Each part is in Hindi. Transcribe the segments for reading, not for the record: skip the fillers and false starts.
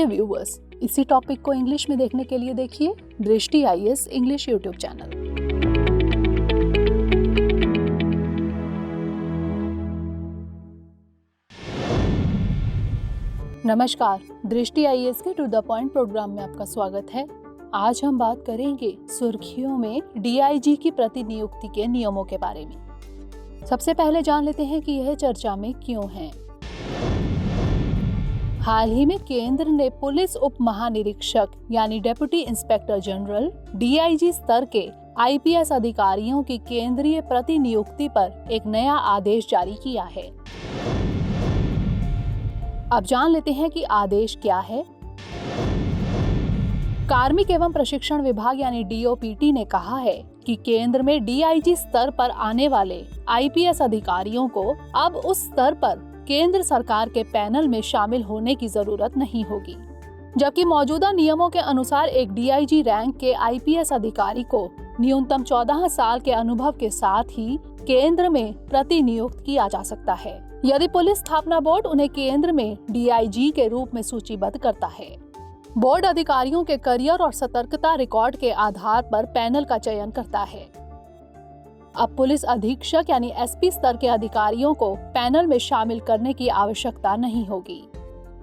व्यूअर्स, इसी टॉपिक को इंग्लिश में देखने के लिए देखिए दृष्टि आईएएस इंग्लिश यूट्यूब चैनल। नमस्कार, दृष्टि आईएएस के टू द पॉइंट प्रोग्राम में आपका स्वागत है। आज हम बात करेंगे सुर्खियों में डीआईजी की प्रतिनियुक्ति के नियमों के बारे में। सबसे पहले जान लेते हैं कि यह चर्चा में क्यों है। हाल ही में केंद्र ने पुलिस उप महानिरीक्षक यानी डेप्यूटी इंस्पेक्टर जनरल डीआईजी स्तर के आईपीएस अधिकारियों की केंद्रीय प्रतिनियुक्ति पर एक नया आदेश जारी किया है। अब जान लेते हैं कि आदेश क्या है। कार्मिक एवं प्रशिक्षण विभाग यानी डीओपीटी ने कहा है कि केंद्र में डीआईजी स्तर पर आने वाले आईपीएस अधिकारियों को अब उस स्तर पर केंद्र सरकार के पैनल में शामिल होने की जरूरत नहीं होगी, जबकि मौजूदा नियमों के अनुसार एक डीआईजी रैंक के आईपीएस अधिकारी को न्यूनतम 14 साल के अनुभव के साथ ही केंद्र में प्रतिनियुक्त किया जा सकता है, यदि पुलिस स्थापना बोर्ड उन्हें केंद्र में डीआईजी के रूप में सूचीबद्ध करता है। बोर्ड अधिकारियों के करियर और सतर्कता रिकॉर्ड के आधार पर पैनल का चयन करता है। अब पुलिस अधीक्षक यानी एसपी स्तर के अधिकारियों को पैनल में शामिल करने की आवश्यकता नहीं होगी।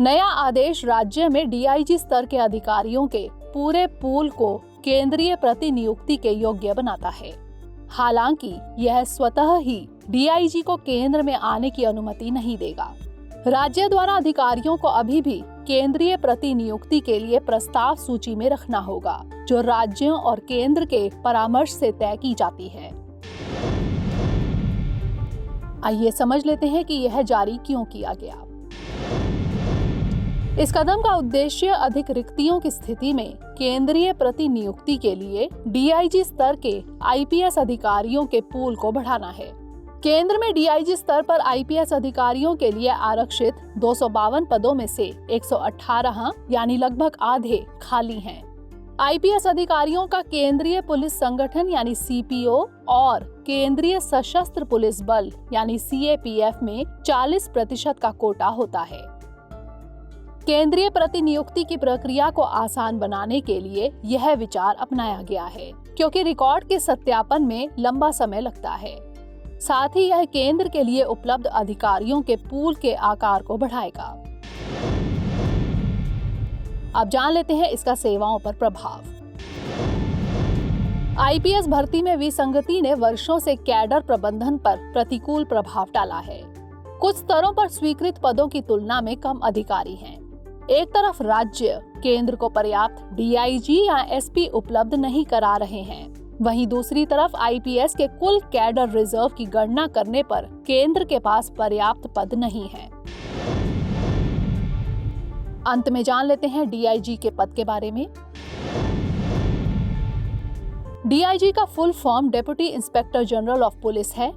नया आदेश राज्य में डीआईजी स्तर के अधिकारियों के पूरे पूल को केंद्रीय प्रतिनियुक्ति के योग्य बनाता है। हालांकि यह स्वतः ही डीआईजी को केंद्र में आने की अनुमति नहीं देगा। राज्य द्वारा अधिकारियों को अभी भी केंद्रीय प्रतिनियुक्ति के लिए प्रस्ताव सूची में रखना होगा, जो राज्यों और केंद्र के परामर्श से तय की जाती है। आइए समझ लेते हैं कि यह जारी क्यों किया गया। इस कदम का उद्देश्य अधिक रिक्तियों की स्थिति में केंद्रीय प्रतिनियुक्ति के लिए डीआईजी स्तर के आईपीएस अधिकारियों के पूल को बढ़ाना है। केंद्र में डीआईजी स्तर पर आईपीएस अधिकारियों के लिए आरक्षित 252 पदों में से 118 यानी लगभग आधे खाली हैं। आईपीएस अधिकारियों का केंद्रीय पुलिस संगठन यानी सीपीओ और केंद्रीय सशस्त्र पुलिस बल यानी सीएपीएफ में 40% का कोटा होता है। केंद्रीय प्रतिनियुक्ति की प्रक्रिया को आसान बनाने के लिए यह विचार अपनाया गया है, क्योंकि रिकॉर्ड के सत्यापन में लंबा समय लगता है। साथ ही यह केंद्र के लिए उपलब्ध अधिकारियों के पूल के आकार को बढ़ाएगा। अब जान लेते हैं इसका सेवाओं पर प्रभाव। आईपीएस भर्ती में विसंगति ने वर्षों से कैडर प्रबंधन पर प्रतिकूल प्रभाव डाला है। कुछ स्तरों पर स्वीकृत पदों की तुलना में कम अधिकारी हैं। एक तरफ राज्य केंद्र को पर्याप्त डीआईजी या एसपी उपलब्ध नहीं करा रहे हैं, वहीं दूसरी तरफ आईपीएस के कुल कैडर रिजर्व की गणना करने पर केंद्र के पास पर्याप्त पद नहीं है। अंत में जान लेते हैं डीआईजी के पद के बारे में। डीआईजी का full form deputy inspector general of police है।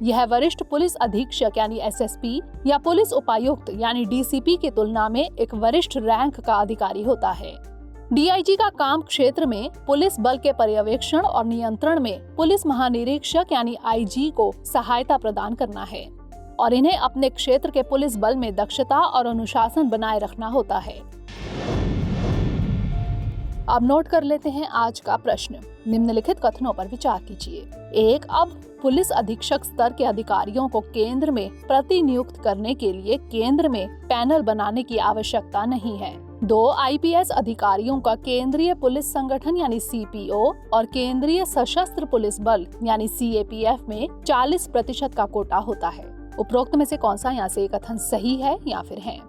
यह वरिष्ठ पुलिस अधीक्षक यानी एसएसपी या पुलिस उपायुक्त यानी डीसीपी की तुलना में एक वरिष्ठ रैंक का अधिकारी होता है। डीआईजी का काम क्षेत्र में पुलिस बल के पर्यवेक्षण और नियंत्रण में पुलिस महानिरीक्षक यानी आईजी को सहायता प्रदान करना है और इन्हें अपने क्षेत्र के पुलिस बल में दक्षता और अनुशासन बनाए रखना होता है। अब नोट कर लेते हैं आज का प्रश्न। निम्नलिखित कथनों पर विचार कीजिए। 1. अब पुलिस अधीक्षक स्तर के अधिकारियों को केंद्र में प्रतिनियुक्त करने के लिए केंद्र में पैनल बनाने की आवश्यकता नहीं है। 2. आईपीएस अधिकारियों का केंद्रीय पुलिस संगठन यानी सीपीओ और केंद्रीय सशस्त्र पुलिस बल यानी सीएपीएफ में 40% का कोटा होता है। उपरोक्त में से कौन सा यहाँ से कथन सही है या फिर है?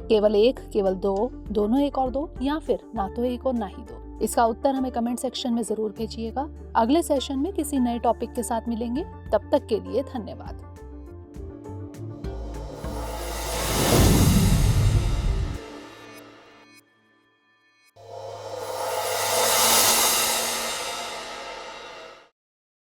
केवल 1, केवल 2, दोनों 1 और 2 या फिर ना तो 1 और ना ही 2? इसका उत्तर हमें कमेंट सेक्शन में जरूर भेजिएगा। अगले सेशन में किसी नए टॉपिक के साथ मिलेंगे। तब तक के लिए धन्यवाद।